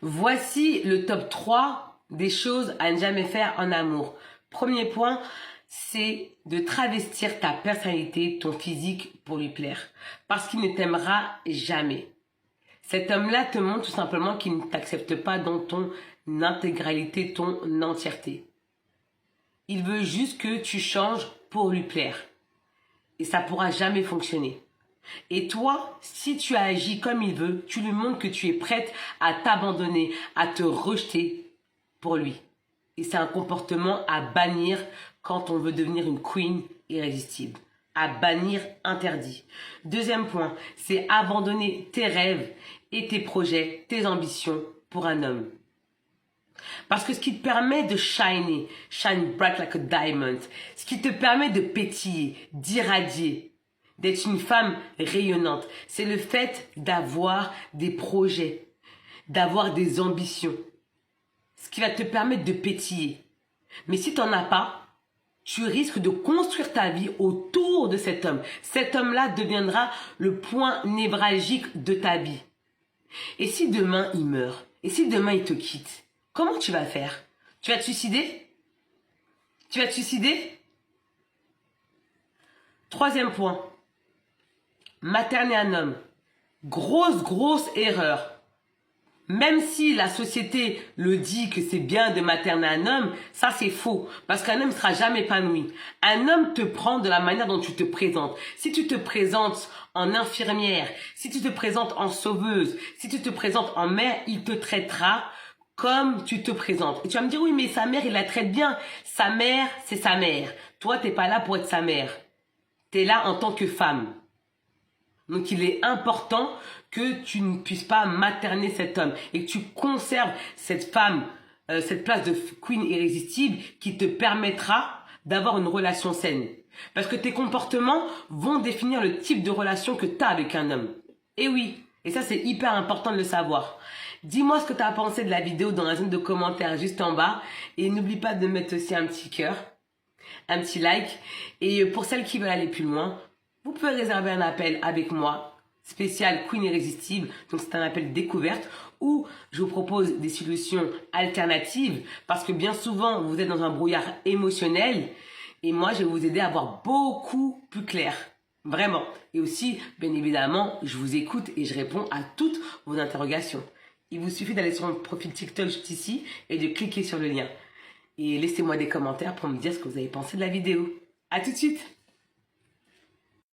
Voici le top 3 des choses à ne jamais faire en amour. Premier point, c'est de travestir ta personnalité, ton physique pour lui plaire. Parce qu'il ne t'aimera jamais. Cet homme-là te montre tout simplement qu'il ne t'accepte pas dans ton intégralité, ton entièreté. Il veut juste que tu changes pour lui plaire. Et ça pourra jamais fonctionner. Et toi, si tu agis comme il veut, tu lui montres que tu es prête à t'abandonner, à te rejeter pour lui. Et c'est un comportement à bannir quand on veut devenir une queen irrésistible. À bannir, interdit. Deuxième point, c'est abandonner tes rêves et tes projets, tes ambitions pour un homme. Parce que ce qui te permet de shine bright like a diamond, ce qui te permet de pétiller, d'irradier, d'être une femme rayonnante, c'est le fait d'avoir des projets, d'avoir des ambitions. Ce qui va te permettre de pétiller. Mais si tu n'en as pas, tu risques de construire ta vie autour de cet homme. Cet homme-là deviendra le point névralgique de ta vie. Et si demain il meurt, et si demain il te quitte, comment tu vas faire? Tu vas te suicider? Tu vas te suicider? Troisième point. Materner un homme. Grosse erreur. Même si la société le dit que c'est bien de materner un homme, ça c'est faux. Parce qu'un homme ne sera jamais épanoui. Un homme te prend de la manière dont tu te présentes. Si tu te présentes en infirmière, si tu te présentes en sauveuse, si tu te présentes en mère, il te traitera comme tu te présentes. Et tu vas me dire, oui, mais sa mère, il la traite bien. Sa mère, c'est sa mère. Toi, t'es pas là pour être sa mère. T'es là en tant que femme. Donc, il est important que tu ne puisses pas materner cet homme et que tu conserves cette femme, cette place de queen irrésistible qui te permettra d'avoir une relation saine. Parce que tes comportements vont définir le type de relation que tu as avec un homme. Et oui, et ça c'est hyper important de le savoir. Dis-moi ce que tu as pensé de la vidéo dans la zone de commentaires juste en bas. Et n'oublie pas de mettre aussi un petit cœur, un petit like. Et pour celles qui veulent aller plus loin, vous pouvez réserver un appel avec moi, spécial Queen Irrésistible, donc c'est un appel découverte, où je vous propose des solutions alternatives, parce que bien souvent, vous êtes dans un brouillard émotionnel, et moi, je vais vous aider à voir beaucoup plus clair, vraiment. Et aussi, bien évidemment, je vous écoute et je réponds à toutes vos interrogations. Il vous suffit d'aller sur mon profil TikTok juste ici, et de cliquer sur le lien. Et laissez-moi des commentaires pour me dire ce que vous avez pensé de la vidéo. À tout de suite!